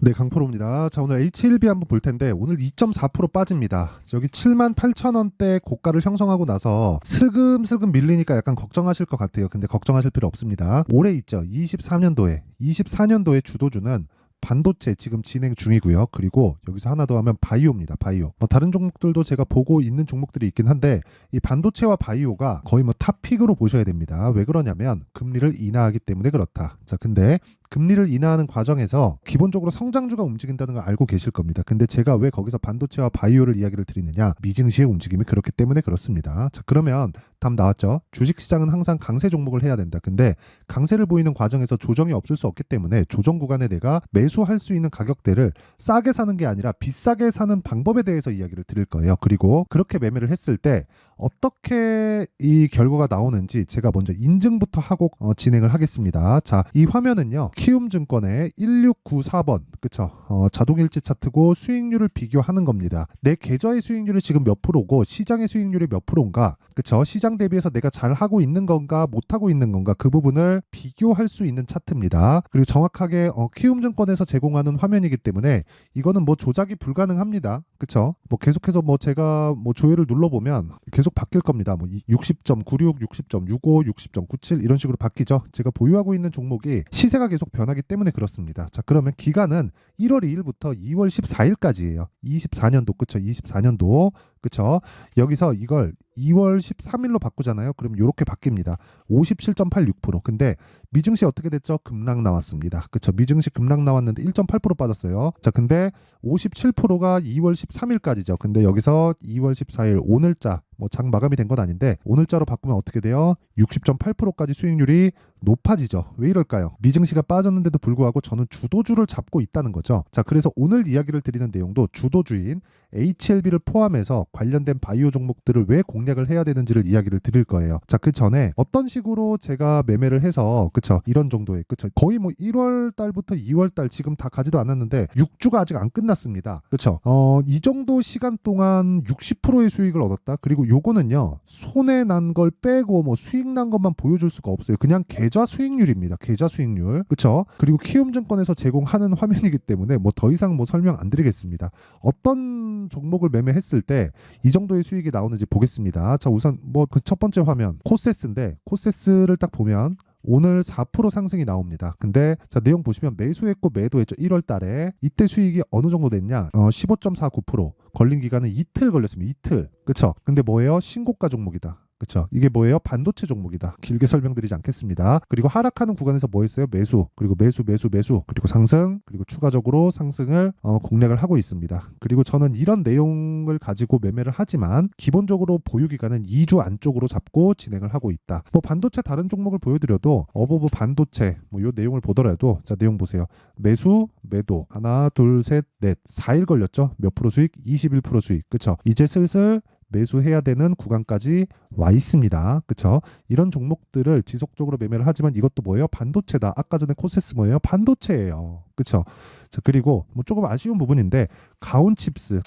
네, 강프로입니다. 자, 오늘 H1B 한번 볼 텐데 오늘 2.4% 빠집니다. 여기 78,000원대 고가를 형성하고 나서 슬금슬금 밀리니까 약간 걱정하실 것 같아요. 근데 걱정하실 필요 없습니다. 올해 있죠. 24년도에 주도주는 반도체 지금 진행 중이고요. 그리고 여기서 하나 더 하면 바이오입니다. 바이오. 다른 종목들도 제가 보고 있는 종목들이 있긴 한데 이 반도체와 바이오가 거의 탑픽으로 보셔야 됩니다. 왜 그러냐면 금리를 인하하기 때문에 그렇다. 자, 근데 금리를 인하하는 과정에서 기본적으로 성장주가 움직인다는 걸 알고 계실 겁니다. 근데 제가 왜 거기서 반도체와 바이오를 이야기를 드리느냐? 미증시의 움직임이 그렇기 때문에 그렇습니다. 자, 그러면 답 나왔죠? 주식시장은 항상 강세 종목을 해야 된다. 근데 강세를 보이는 과정에서 조정이 없을 수 없기 때문에 조정 구간에 내가 매수할 수 있는 가격대를 싸게 사는 게 아니라 비싸게 사는 방법에 대해서 이야기를 드릴 거예요. 그리고 그렇게 매매를 했을 때 어떻게 이 결과가 나오는지 제가 먼저 인증부터 하고 진행을 하겠습니다. 자, 이 화면은요. 키움증권의 1694번, 그쵸? 자동일지 차트고 수익률을 비교하는 겁니다. 내 계좌의 수익률이 지금 몇 프로고 시장의 수익률이 몇 프로인가, 그쵸? 시장 대비해서 내가 잘 하고 있는 건가 못하고 있는 건가 그 부분을 비교할 수 있는 차트입니다. 그리고 정확하게 키움증권에서 제공하는 화면이기 때문에 이거는 조작이 불가능합니다. 그쵸? 계속해서 제가 조회를 눌러보면 계속 바뀔 겁니다. 60.96, 60.65, 60.97 이런 식으로 바뀌죠. 제가 보유하고 있는 종목이 시세가 계속 변하기 때문에 그렇습니다. 자, 그러면 기간은 1월 2일부터 2월 14일까지예요. 24년도, 그쵸? 24년도, 그쵸? 여기서 이걸 2월 13일로 바꾸잖아요. 그럼 이렇게 바뀝니다. 57.86%. 근데 미증시 어떻게 됐죠? 급락 나왔습니다. 그쵸? 미증시 급락 나왔는데 1.8% 빠졌어요. 자, 근데 57%가 2월 13일까지죠. 근데 여기서 2월 14일 오늘자 장 마감이 된 건 아닌데 오늘자로 바꾸면 어떻게 돼요? 60.8%까지 수익률이 높아지죠. 왜 이럴까요? 미증시가 빠졌는데도 불구하고 저는 주도주를 잡고 있다는 거죠. 자, 그래서 오늘 이야기를 드리는 내용도 주도주인 HLB를 포함해서 관련된 바이오 종목들을 왜 공략을 해야 되는지를 이야기를 드릴 거예요. 자, 그 전에 어떤 식으로 제가 매매를 해서, 그쵸? 이런 정도의, 그쵸? 거의 1월 달부터 2월 달 지금 다 가지도 않았는데 6주가 아직 안 끝났습니다. 그쵸? 이 정도 시간 동안 60%의 수익을 얻었다. 그리고 요거는요, 손해 난 걸 빼고 수익 난 것만 보여줄 수가 없어요. 그냥 계좌 수익률입니다. 계좌 수익률. 그쵸? 그리고 키움증권에서 제공하는 화면이기 때문에 더 이상 설명 안 드리겠습니다. 어떤 종목을 매매했을 때 이 정도의 수익이 나오는지 보겠습니다. 자, 우선 그 첫 번째 화면 코세스인데 코세스를 딱 보면 오늘 4% 상승이 나옵니다. 근데 자, 내용 보시면 매수했고 매도했죠. 1월 달에 이때 수익이 어느 정도 됐냐? 15.49%. 걸린 기간은 이틀 걸렸습니다. 이틀. 그쵸? 근데 뭐예요? 신고가 종목이다. 그쵸? 이게 뭐예요? 반도체 종목이다. 길게 설명드리지 않겠습니다. 그리고 하락하는 구간에서 뭐 했어요? 매수. 그리고 매수. 그리고 상승. 그리고 추가적으로 상승을 공략을 하고 있습니다. 그리고 저는 이런 내용을 가지고 매매를 하지만 기본적으로 보유 기간은 2주 안쪽으로 잡고 진행을 하고 있다. 반도체 다른 종목을 보여드려도 어버브 반도체 요 내용을 보더라도 자, 내용 보세요. 매수, 매도. 하나, 둘, 셋, 넷. 4일 걸렸죠? 몇 프로 수익? 21% 수익. 그쵸? 이제 슬슬 매수해야 되는 구간까지 와 있습니다. 그쵸? 이런 종목들을 지속적으로 매매를 하지만 이것도 뭐예요? 반도체다. 아까 전에 코세스 뭐예요? 반도체예요. 그쵸? 자, 그리고 조금 아쉬운 부분인데 가온칩스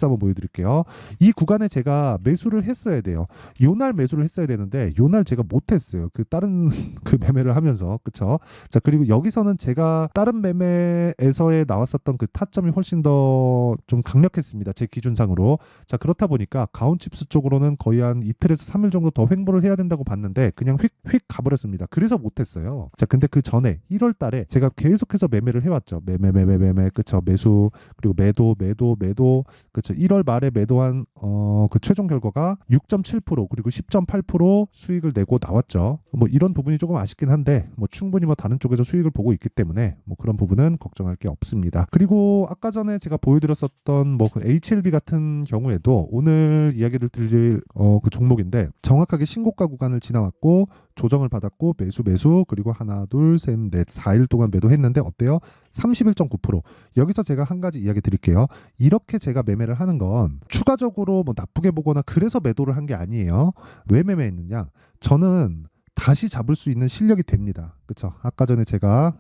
한번 보여드릴게요. 이 구간에 제가 매수를 했어야 돼요. 요날 매수를 했어야 되는데 요날 제가 못했어요. 그 다른 그 매매를 하면서. 그쵸? 자, 그리고 여기서는 제가 다른 매매에서의 나왔었던 그 타점이 훨씬 더 좀 강력했습니다. 제 기준상으로. 자, 그렇다 보니까 가온칩스 쪽으로는 거의 한 이틀에서 3일 정도 더 횡보를 해야 된다고 봤는데 그냥 휙휙 가버렸습니다. 그래서 못했어요. 자, 근데 그 전에 1월 달에 제가 계속해서 매매를 해왔죠. 매매, 그쵸? 매수, 그리고 매도, 그쵸? 1월 말에 매도한 그 최종 결과가 6.7% 그리고 10.8% 수익을 내고 나왔죠. 이런 부분이 조금 아쉽긴 한데 충분히 다른 쪽에서 수익을 보고 있기 때문에 그런 부분은 걱정할 게 없습니다. 그리고 아까 전에 제가 보여드렸었던 그 HLB 같은 경우에도 오늘 이야기를 드릴 그 종목인데 정확하게 신고가 구간을 지나왔고 조정을 받았고 매수 그리고 하나 둘 셋 넷 4일 동안 매도했는데 어때요? 31.9%. 여기서 제가 한 가지 이야기 드릴게요. 이렇게 제가 매매를 하는 건 추가적으로 나쁘게 보거나 그래서 매도를 한 게 아니에요. 왜 매매했느냐? 저는 다시 잡을 수 있는 실력이 됩니다. 그쵸? 아까 전에 제가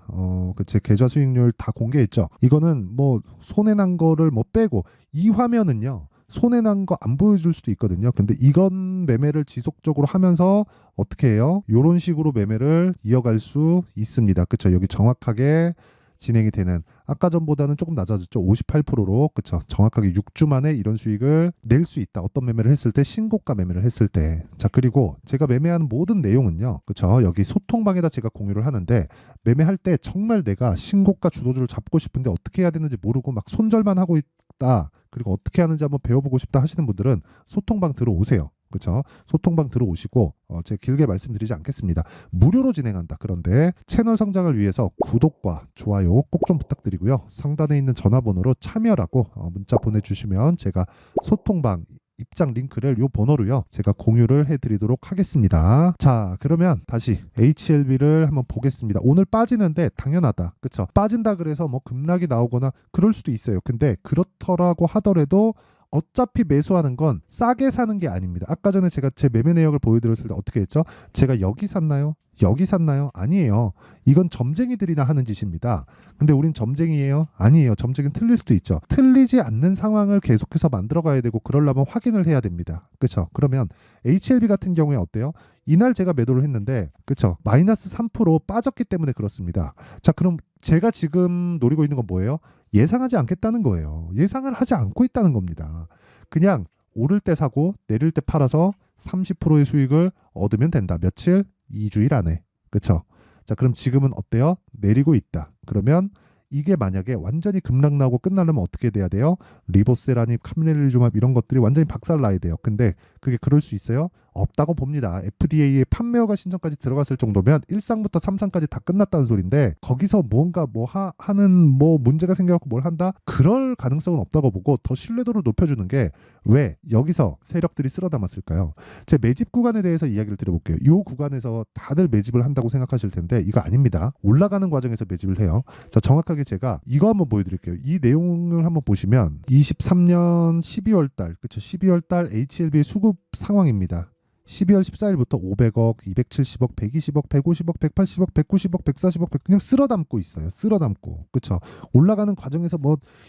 제 계좌 수익률 다 공개했죠. 이거는 손해 난 거를 빼고 이 화면은요. 손해난 거 안 보여줄 수도 있거든요. 근데 이런 매매를 지속적으로 하면서 어떻게 해요? 이런 식으로 매매를 이어갈 수 있습니다. 그쵸? 여기 정확하게 진행이 되는 아까 전보다는 조금 낮아졌죠. 58%로. 그쵸. 정확하게 6주 만에 이런 수익을 낼 수 있다. 어떤 매매를 했을 때, 신고가 매매를 했을 때. 자, 그리고 제가 매매하는 모든 내용은요. 그쵸. 여기 소통방에다 제가 공유를 하는데, 매매할 때 정말 내가 신고가 주도주를 잡고 싶은데 어떻게 해야 되는지 모르고 막 손절만 하고 있다. 그리고 어떻게 하는지 한번 배워보고 싶다 하시는 분들은 소통방 들어오세요. 그렇죠? 소통방 들어오시고 제가 길게 말씀드리지 않겠습니다. 무료로 진행한다. 그런데 채널 성장을 위해서 구독과 좋아요 꼭 좀 부탁드리고요. 상단에 있는 전화번호로 참여라고 문자 보내주시면 제가 소통방 입장 링크를 요 번호로요 제가 공유를 해드리도록 하겠습니다. 자, 그러면 다시 HLB를 한번 보겠습니다. 오늘 빠지는데 당연하다. 그쵸? 빠진다 그래서 뭐 급락이 나오거나 그럴 수도 있어요. 근데 그렇더라고 하더라도 어차피 매수하는 건 싸게 사는 게 아닙니다. 아까 전에 제가 제 매매 내역을 보여드렸을 때 어떻게 했죠? 제가 여기 샀나요? 여기 샀나요? 아니에요. 이건 점쟁이들이나 하는 짓입니다. 근데 우린 점쟁이에요? 아니에요. 점쟁이는 틀릴 수도 있죠. 틀리지 않는 상황을 계속해서 만들어 가야 되고 그러려면 확인을 해야 됩니다. 그렇죠? 그러면 HLB 같은 경우에 어때요? 이날 제가 매도를 했는데 그렇죠? 마이너스 3% 빠졌기 때문에 그렇습니다. 자, 그럼 제가 지금 노리고 있는 건 뭐예요? 예상하지 않겠다는 거예요. 예상을 하지 않고 있다는 겁니다. 그냥 오를 때 사고 내릴 때 팔아서 30%의 수익을 얻으면 된다. 며칠? 2주일 안에. 그쵸? 자, 그럼 지금은 어때요? 내리고 있다. 그러면 이게 만약에 완전히 급락 나고 끝나려면 어떻게 돼야 돼요? 리보세라니 카미넬리주맙 이런 것들이 완전히 박살나야 돼요. 근데 그게 그럴 수 있어요? 없다고 봅니다. FDA에 판매 허가 신청까지 들어갔을 정도면 1상부터 3상까지 다 끝났다는 소린데 거기서 무언가 하는 문제가 생겨갖고 뭘 한다? 그럴 가능성은 없다고 보고 더 신뢰도를 높여주는 게 왜 여기서 세력들이 쓸어 담았을까요? 제 매집 구간에 대해서 이야기를 드려볼게요. 이 구간에서 다들 매집을 한다고 생각하실 텐데 이거 아닙니다. 올라가는 과정에서 매집을 해요. 자, 정확하게 제가 이거 한번 보여드릴게요. 이 내용을 한번 보시면 23년 12월 달, 그쵸? 12월 달 HLB의 수급 상황입니다. 12월 14일부터 500억, 270억, 120억, 150억, 180억, 190억, 140억 그냥 쓸어 담고 있어요. 쓸어 담고. 그쵸? 올라가는 과정에서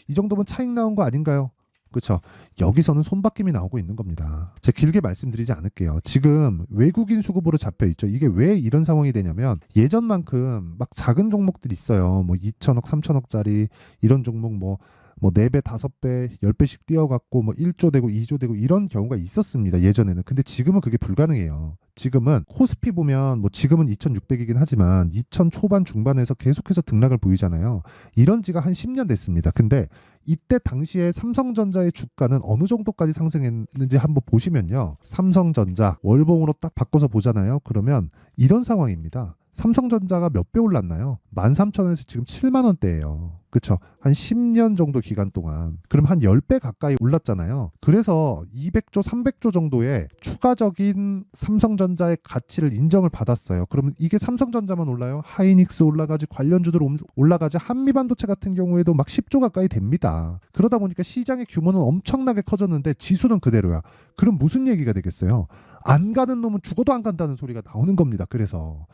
이 정도면 차익 나온 거 아닌가요? 그렇죠. 여기서는 손바뀜이 나오고 있는 겁니다. 제가 길게 말씀드리지 않을게요. 지금 외국인 수급으로 잡혀 있죠. 이게 왜 이런 상황이 되냐면 예전만큼 막 작은 종목들이 있어요. 2천억, 3천억짜리 이런 종목 4배, 5배, 10배씩 뛰어갖고 1조 되고 2조 되고 이런 경우가 있었습니다. 예전에는. 근데 지금은 그게 불가능해요. 지금은 코스피 보면 지금은 2,600이긴 하지만 2,000 초반 중반에서 계속해서 등락을 보이잖아요. 이런 지가 한 10년 됐습니다. 근데 이때 당시에 삼성전자의 주가는 어느 정도까지 상승했는지 한번 보시면요. 삼성전자 월봉으로 딱 바꿔서 보잖아요. 그러면 이런 상황입니다. 삼성전자가 몇 배 올랐나요? 13,000원에서 지금 7만 원대예요. 그쵸? 한 10년 정도 기간 동안. 그럼 한 10배 가까이 올랐잖아요. 그래서 200조, 300조 정도의 추가적인 삼성전자의 가치를 인정을 받았어요. 그러면 이게 삼성전자만 올라요? 하이닉스 올라가지, 관련주들 올라가지, 한미반도체 같은 경우에도 막 10조 가까이 됩니다. 그러다 보니까 시장의 규모는 엄청나게 커졌는데 지수는 그대로야. 그럼 무슨 얘기가 되겠어요? 안 가는 놈은 죽어도 안 간다는 소리가 나오는 겁니다. 그래서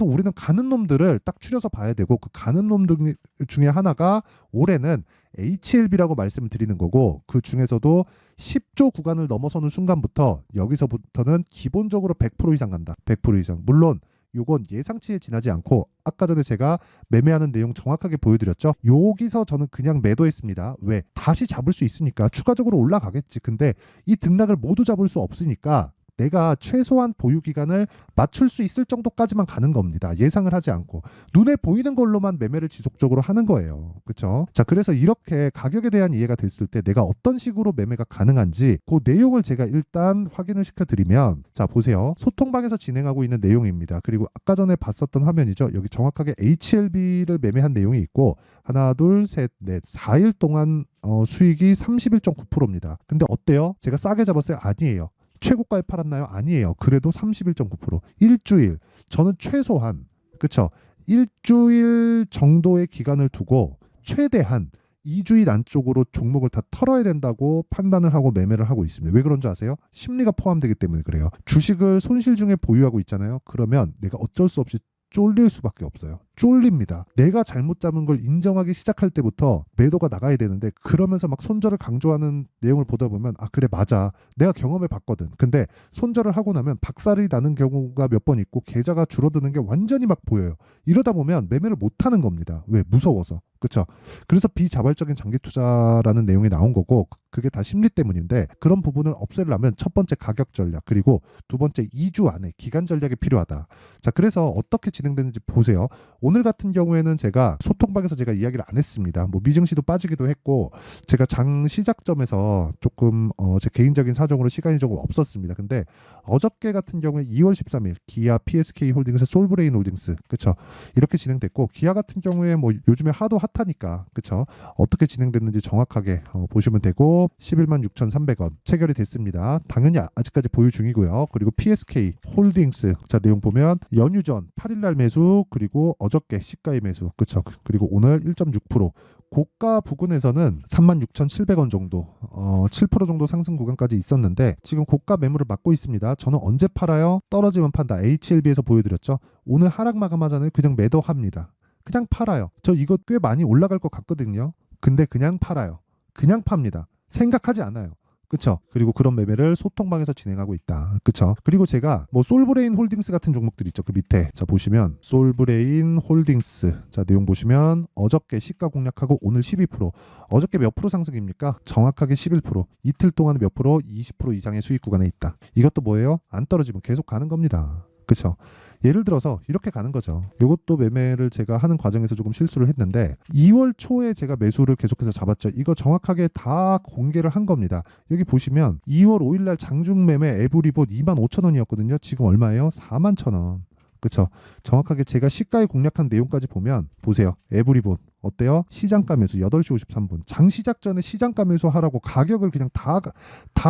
우리는 가는 놈들을 딱 추려서 봐야 되고 그 가는 놈들 중에 하나가 올해는 HLB라고 말씀을 드리는 거고 그 중에서도 10조 구간을 넘어서는 순간부터 여기서부터는 기본적으로 100% 이상 간다. 100% 이상. 물론 요건 예상치에 지나지 않고 아까 전에 제가 매매하는 내용 정확하게 보여드렸죠. 여기서 저는 그냥 매도했습니다. 왜? 다시 잡을 수 있으니까 추가적으로 올라가겠지. 근데 이 등락을 모두 잡을 수 없으니까 내가 최소한 보유 기간을 맞출 수 있을 정도까지만 가는 겁니다. 예상을 하지 않고 눈에 보이는 걸로만 매매를 지속적으로 하는 거예요. 그렇죠? 자, 그래서 이렇게 가격에 대한 이해가 됐을 때 내가 어떤 식으로 매매가 가능한지 그 내용을 제가 일단 확인을 시켜드리면 자, 보세요. 소통방에서 진행하고 있는 내용입니다. 그리고 아까 전에 봤었던 화면이죠. 여기 정확하게 HLB를 매매한 내용이 있고 하나, 둘, 셋, 넷, 4일 동안 수익이 31.9%입니다. 근데 어때요? 제가 싸게 잡았어요? 아니에요. 최고가에 팔았나요? 아니에요. 그래도 31.9%. 일주일. 저는 최소한 그쵸? 일주일 정도의 기간을 두고 최대한 2주일 안쪽으로 종목을 다 털어야 된다고 판단을 하고 매매를 하고 있습니다. 왜 그런 줄 아세요? 심리가 포함되기 때문에 그래요. 주식을 손실 중에 보유하고 있잖아요. 그러면 내가 어쩔 수 없이 쫄릴 수밖에 없어요. 쫄립니다. 내가 잘못 잡은 걸 인정하기 시작할 때부터 매도가 나가야 되는데 그러면서 막 손절을 강조하는 내용을 보다 보면 아 그래 맞아. 내가 경험해 봤거든. 근데 손절을 하고 나면 박살이 나는 경우가 몇 번 있고 계좌가 줄어드는 게 완전히 막 보여요. 이러다 보면 매매를 못 하는 겁니다. 왜? 무서워서. 그렇죠. 그래서 비자발적인 장기 투자라는 내용이 나온 거고 그게 다 심리 때문인데 그런 부분을 없애려면 첫 번째 가격 전략 그리고 두 번째 2주 안에 기간 전략이 필요하다. 자, 그래서 어떻게 진행되는지 보세요. 오늘 같은 경우에는 제가 소통방에서 제가 이야기를 안 했습니다. 뭐 미증시도 빠지기도 했고 제가 장 시작점에서 조금 제 개인적인 사정으로 시간이 조금 없었습니다. 근데 어저께 같은 경우에 2월 13일 기아 PSK 홀딩스 솔브레인 홀딩스 그쵸 이렇게 진행됐고 기아 같은 경우에 뭐 요즘에 하도 핫하니까 그쵸 어떻게 진행됐는지 정확하게 보시면 되고 11만 6,300원 체결이 됐습니다. 당연히 아직까지 보유 중이고요. 그리고 PSK 홀딩스 자 내용 보면 연휴 전 8일날 매수 그리고 어저께 시가의 매수 그쵸 그리고 오늘 1.6% 고가 부근에서는 36,700원 정도 7% 정도 상승 구간까지 있었는데 지금 고가 매물을 막고 있습니다. 저는 언제 팔아요? 떨어지면 판다. HLB에서 보여드렸죠. 오늘 하락 마감하자는 그냥 매도합니다. 그냥 팔아요. 저 이거 꽤 많이 올라갈 것 같거든요. 근데 그냥 팔아요. 그냥 팝니다. 생각하지 않아요. 그쵸? 그리고 그런 매매를 소통방에서 진행하고 있다. 그쵸? 그리고 제가 뭐 솔브레인 홀딩스 같은 종목들 있죠. 그 밑에. 자, 보시면 솔브레인 홀딩스. 자, 내용 보시면 어저께 시가 공략하고 오늘 12%. 어저께 몇 프로 상승입니까? 정확하게 11%. 이틀 동안 몇 프로? 20% 이상의 수익 구간에 있다. 이것도 뭐예요? 안 떨어지면 계속 가는 겁니다. 그쵸? 예를 들어서 이렇게 가는 거죠. 이것도 매매를 제가 하는 과정에서 조금 실수를 했는데 2월 초에 제가 매수를 계속해서 잡았죠. 이거 정확하게 다 공개를 한 겁니다. 여기 보시면 2월 5일 날 장중 매매 에브리봇 25,000원이었거든요. 지금 얼마예요? 41,000원. 그쵸? 정확하게 제가 시가에 공략한 내용까지 보면 보세요. 에브리봇 어때요? 시장가 매수 8시 53분. 장 시작 전에 시장가 매수 하라고 가격을 그냥 다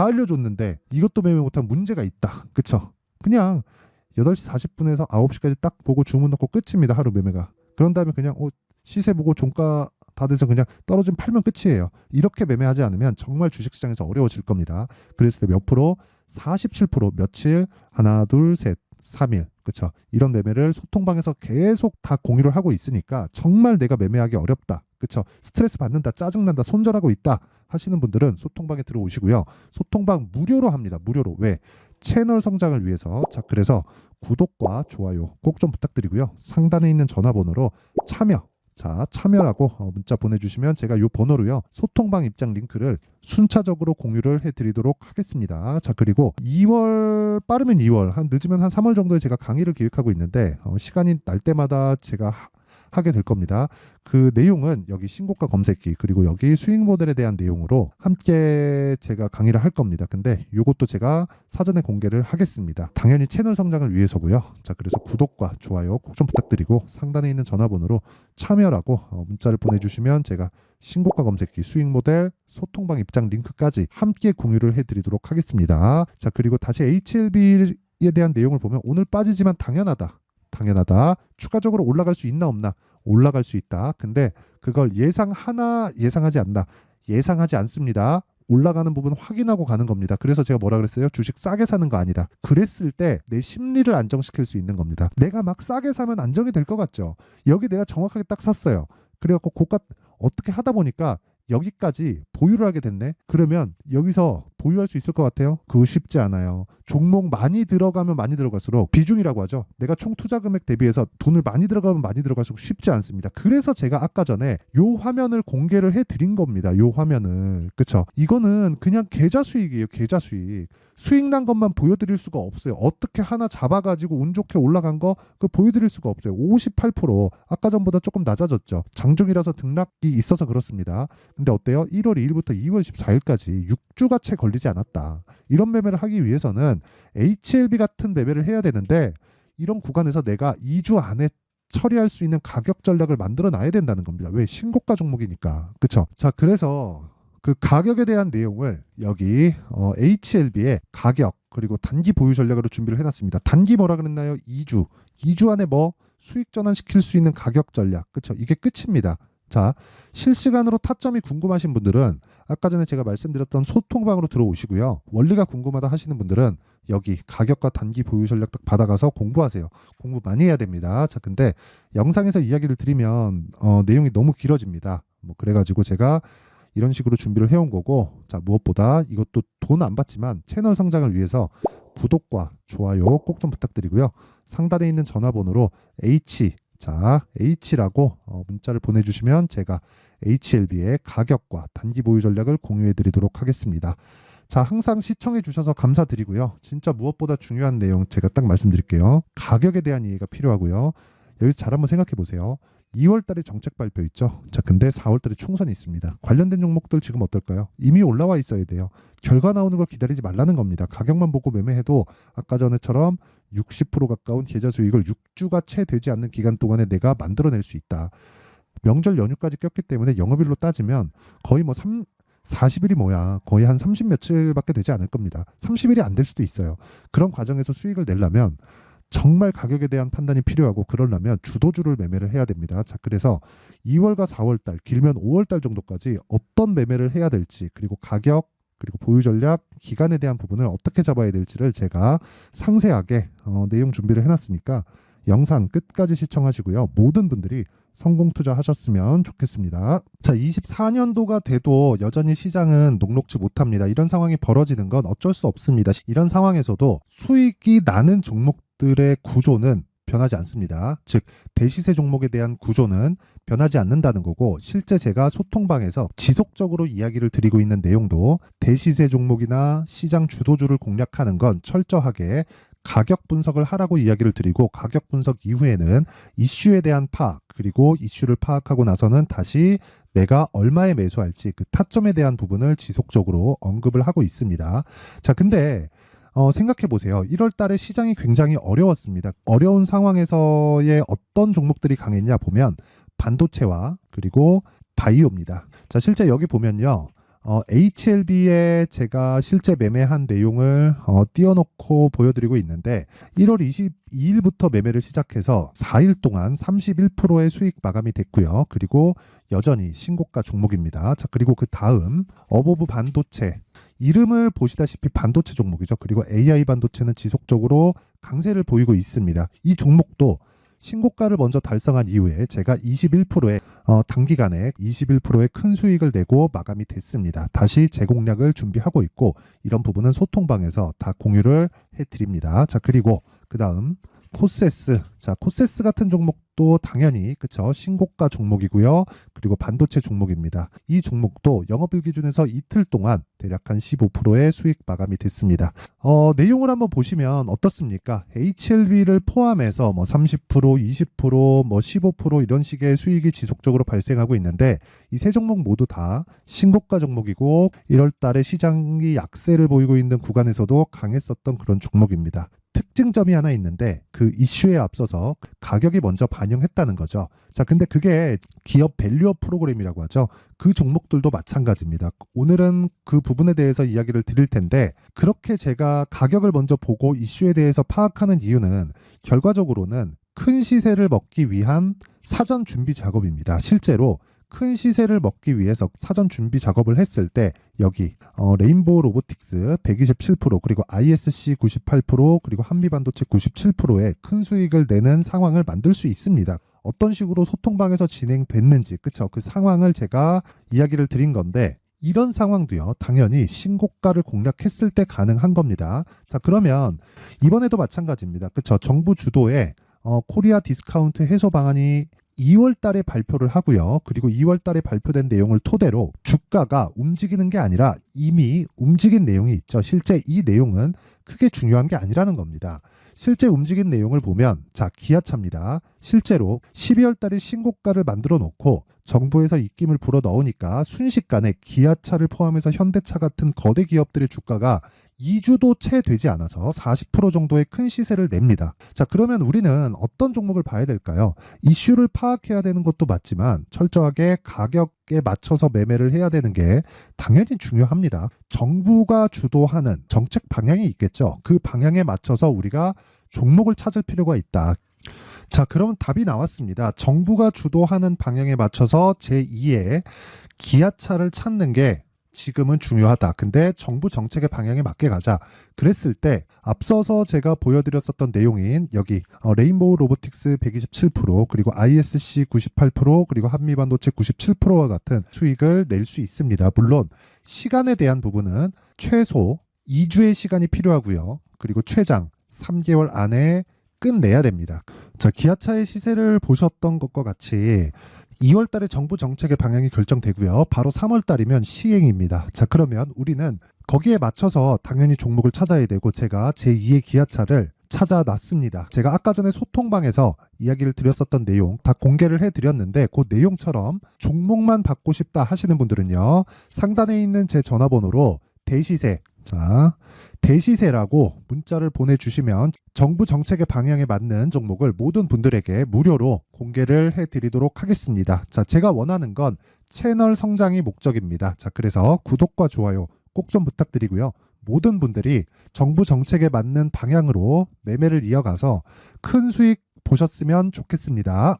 알려줬는데 이것도 매매 못한 문제가 있다. 그쵸? 그냥 8시 40분에서 9시까지 딱 보고 주문 넣고 끝입니다. 하루 매매가. 그런 다음에 그냥 시세 보고 종가 다 돼서 그냥 떨어지면 팔면 끝이에요. 이렇게 매매하지 않으면 정말 주식시장에서 어려워질 겁니다. 그랬을 때 몇 프로? 47% 며칠? 하나, 둘, 셋, 3일. 그쵸? 이런 매매를 소통방에서 계속 다 공유를 하고 있으니까 정말 내가 매매하기 어렵다. 그쵸? 스트레스 받는다, 짜증난다, 손절하고 있다 하시는 분들은 소통방에 들어오시고요. 소통방 무료로 합니다. 무료로. 왜? 채널 성장을 위해서. 자, 그래서 구독과 좋아요 꼭 좀 부탁드리고요. 상단에 있는 전화번호로 참여라고 문자 보내주시면 제가 이 번호로요. 소통방 입장 링크를 순차적으로 공유를 해드리도록 하겠습니다. 자, 그리고 2월 빠르면 2월 늦으면 한 3월 정도에 제가 강의를 기획하고 있는데 시간이 날 때마다 제가 하게 될 겁니다. 그 내용은 여기 신고가 검색기 그리고 여기 수익 모델에 대한 내용으로 함께 제가 강의를 할 겁니다. 근데 이것도 제가 사전에 공개를 하겠습니다. 당연히 채널 성장을 위해서고요. 자, 그래서 구독과 좋아요 꼭 좀 부탁드리고 상단에 있는 전화번호로 참여라고 문자를 보내주시면 제가 신고가 검색기 수익 모델 소통방 입장 링크까지 함께 공유를 해드리도록 하겠습니다. 자, 그리고 다시 HLB에 대한 내용을 보면 오늘 빠지지만 당연하다. 추가적으로 올라갈 수 있나 없나? 올라갈 수 있다. 근데 그걸 예상하지 않나? 예상하지 않습니다. 올라가는 부분 확인하고 가는 겁니다. 그래서 제가 뭐라 그랬어요? 주식 싸게 사는 거 아니다. 그랬을 때 내 심리를 안정시킬 수 있는 겁니다. 내가 막 싸게 사면 안정이 될 것 같죠? 여기 내가 정확하게 딱 샀어요. 그래갖고 고가 어떻게 하다 보니까 여기까지 보유를 하게 됐네. 그러면 여기서 보유할 수 있을 것 같아요? 그거 쉽지 않아요. 종목 많이 들어가면 많이 들어갈수록 비중이라고 하죠. 내가 총 투자 금액 대비해서 돈을 많이 들어가면 많이 들어갈수록 쉽지 않습니다. 그래서 제가 아까 전에 요 화면을 공개를 해드린 겁니다. 요 화면을. 그쵸? 이거는 그냥 계좌 수익이에요. 계좌 수익. 수익 난 것만 보여드릴 수가 없어요. 어떻게 하나 잡아가지고 운 좋게 올라간 거 그 보여드릴 수가 없어요. 58% 아까 전보다 조금 낮아졌죠. 장중이라서 등락이 있어서 그렇습니다. 근데 어때요? 1월 2일부터 2월 14일까지 6주가 채 걸리지 않았다. 이런 매매를 하기 위해서는 HLB 같은 매매를 해야 되는데 이런 구간에서 내가 2주 안에 처리할 수 있는 가격 전략을 만들어 놔야 된다는 겁니다. 왜? 신고가 종목이니까. 그쵸? 자, 그래서 그 가격에 대한 내용을 여기 HLB의 가격 그리고 단기 보유 전략으로 준비를 해놨습니다. 단기 뭐라 그랬나요? 2주 안에 뭐 수익 전환시킬 수 있는 가격 전략. 그쵸? 이게 끝입니다. 자, 실시간으로 타점이 궁금하신 분들은 아까 전에 제가 말씀드렸던 소통방으로 들어오시고요. 원리가 궁금하다 하시는 분들은 여기 가격과 단기 보유 전략 딱 받아가서 공부하세요. 공부 많이 해야 됩니다. 자, 근데 영상에서 이야기를 드리면 내용이 너무 길어집니다. 뭐 그래가지고 제가 이런 식으로 준비를 해온 거고, 자, 무엇보다 이것도 돈 안 받지만 채널 성장을 위해서 구독과 좋아요 꼭 좀 부탁드리고요. 상단에 있는 전화번호로 자, H라고 문자를 보내주시면 제가 HLB의 가격과 단기 보유 전략을 공유해 드리도록 하겠습니다. 자, 항상 시청해 주셔서 감사드리고요. 진짜 무엇보다 중요한 내용 제가 딱 말씀드릴게요. 가격에 대한 이해가 필요하고요. 여기서 잘 한번 생각해 보세요. 2월 달에 정책 발표 있죠. 자, 근데 4월 달에 총선이 있습니다. 관련된 종목들 지금 어떨까요? 이미 올라와 있어야 돼요. 결과 나오는 걸 기다리지 말라는 겁니다. 가격만 보고 매매해도 아까 전에처럼 60% 가까운 계좌 수익을 6주가 채 되지 않는 기간 동안에 내가 만들어낼 수 있다. 명절 연휴까지 꼈기 때문에 영업일로 따지면 거의 40일이 뭐야. 거의 한 30 며칠밖에 되지 않을 겁니다. 30일이 안 될 수도 있어요. 그런 과정에서 수익을 내려면 정말 가격에 대한 판단이 필요하고 그러려면 주도주를 매매를 해야 됩니다. 자, 그래서 2월과 4월 달, 길면 5월 달 정도까지 어떤 매매를 해야 될지, 그리고 가격, 그리고 보유 전략, 기간에 대한 부분을 어떻게 잡아야 될지를 제가 상세하게 내용 준비를 해놨으니까 영상 끝까지 시청하시고요. 모든 분들이 성공 투자하셨으면 좋겠습니다. 자, 24년도가 돼도 여전히 시장은 녹록지 못합니다. 이런 상황이 벌어지는 건 어쩔 수 없습니다. 이런 상황에서도 수익이 나는 종목들의 구조는 변하지 않습니다. 즉, 대시세 종목에 대한 구조는 변하지 않는다는 거고, 실제 제가 소통방에서 지속적으로 이야기를 드리고 있는 내용도 대시세 종목이나 시장 주도주를 공략하는 건 철저하게 가격 분석을 하라고 이야기를 드리고, 가격 분석 이후에는 이슈에 대한 파악, 그리고 이슈를 파악하고 나서는 다시 내가 얼마에 매수할지 그 타점에 대한 부분을 지속적으로 언급을 하고 있습니다. 자, 근데 생각해 보세요. 1월 달에 시장이 굉장히 어려웠습니다. 어려운 상황에서의 어떤 종목들이 강했냐 보면 반도체와 그리고 바이오입니다. 자, 실제 여기 보면요. HLB에 제가 실제 매매한 내용을 띄워놓고 보여드리고 있는데 1월 22일부터 매매를 시작해서 4일 동안 31%의 수익 마감이 됐고요. 그리고 여전히 신고가 종목입니다. 자, 그리고 그 다음 어보브 반도체, 이름을 보시다시피 반도체 종목이죠. 그리고 AI 반도체는 지속적으로 강세를 보이고 있습니다. 이 종목도 신고가를 먼저 달성한 이후에 제가 21%의 단기간에 21%의 큰 수익을 내고 마감이 됐습니다. 다시 재공략을 준비하고 있고, 이런 부분은 소통방에서 다 공유를 해드립니다. 자, 그리고 그 다음 코세스. 자, 코세스 같은 종목도 당연히 그쵸, 신고가 종목이고요. 그리고 반도체 종목입니다. 이 종목도 영업일 기준에서 이틀 동안 대략 한 15%의 수익 마감이 됐습니다. 내용을 한번 보시면 어떻습니까? HLB를 포함해서 30%, 20%, 15% 이런 식의 수익이 지속적으로 발생하고 있는데, 이 세 종목 모두 다 신고가 종목이고 1월 달에 시장이 약세를 보이고 있는 구간에서도 강했었던 그런 종목입니다. 특징점이 하나 있는데 그 이슈에 앞서서 가격이 먼저 반영했다는 거죠. 자, 근데 그게 기업 밸류업 프로그램이라고 하죠. 그 종목들도 마찬가지입니다. 오늘은 그 부분에 대해서 이야기를 드릴 텐데, 그렇게 제가 가격을 먼저 보고 이슈에 대해서 파악하는 이유는 결과적으로는 큰 시세를 먹기 위한 사전 준비 작업입니다. 실제로 큰 시세를 먹기 위해서 사전 준비 작업을 했을 때 여기 레인보우 로보틱스 127%, 그리고 ISC 98%, 그리고 한미반도체 97%의 큰 수익을 내는 상황을 만들 수 있습니다. 어떤 식으로 소통방에서 진행됐는지, 그쵸? 그 상황을 제가 이야기를 드린 건데, 이런 상황도요, 당연히 신고가를 공략했을 때 가능한 겁니다. 자, 그러면 이번에도 마찬가지입니다. 그쵸? 정부 주도의 코리아 디스카운트 해소 방안이 2월 달에 발표를 하고요. 그리고 2월 달에 발표된 내용을 토대로 주가가 움직이는 게 아니라 이미 움직인 내용이 있죠. 실제 이 내용은 크게 중요한 게 아니라는 겁니다. 실제 움직인 내용을 보면, 자, 기아차입니다. 실제로 12월 달에 신고가를 만들어 놓고 정부에서 입김을 불어 넣으니까 순식간에 기아차를 포함해서 현대차 같은 거대 기업들의 주가가 2주도 채 되지 않아서 40% 정도의 큰 시세를 냅니다. 자, 그러면 우리는 어떤 종목을 봐야 될까요? 이슈를 파악해야 되는 것도 맞지만 철저하게 가격에 맞춰서 매매를 해야 되는 게 당연히 중요합니다. 정부가 주도하는 정책 방향이 있겠죠. 그 방향에 맞춰서 우리가 종목을 찾을 필요가 있다. 자, 그러면 답이 나왔습니다. 정부가 주도하는 방향에 맞춰서 제2의 기아차를 찾는 게 지금은 중요하다. 근데 정부 정책의 방향에 맞게 가자. 그랬을 때 앞서서 제가 보여드렸었던 내용인 여기 레인보우 로보틱스 127%, 그리고 ISC 98%, 그리고 한미반도체 97%와 같은 수익을 낼 수 있습니다. 물론 시간에 대한 부분은 최소 2주의 시간이 필요하고요. 그리고 최장 3개월 안에 끝내야 됩니다. 자, 기아차의 시세를 보셨던 것과 같이 2월 달에 정부 정책의 방향이 결정되고요. 바로 3월 달이면 시행입니다. 자, 그러면 우리는 거기에 맞춰서 당연히 종목을 찾아야 되고 제가 제2의 기아차를 찾아놨습니다. 제가 아까 전에 소통방에서 이야기를 드렸었던 내용 다 공개를 해드렸는데 그 내용처럼 종목만 받고 싶다 하시는 분들은요. 상단에 있는 제 전화번호로 대시세, 자, 대시세라고 문자를 보내주시면 정부 정책의 방향에 맞는 종목을 모든 분들에게 무료로 공개를 해드리도록 하겠습니다. 자, 제가 원하는 건 채널 성장이 목적입니다. 자, 그래서 구독과 좋아요 꼭 좀 부탁드리고요. 모든 분들이 정부 정책에 맞는 방향으로 매매를 이어가서 큰 수익 보셨으면 좋겠습니다.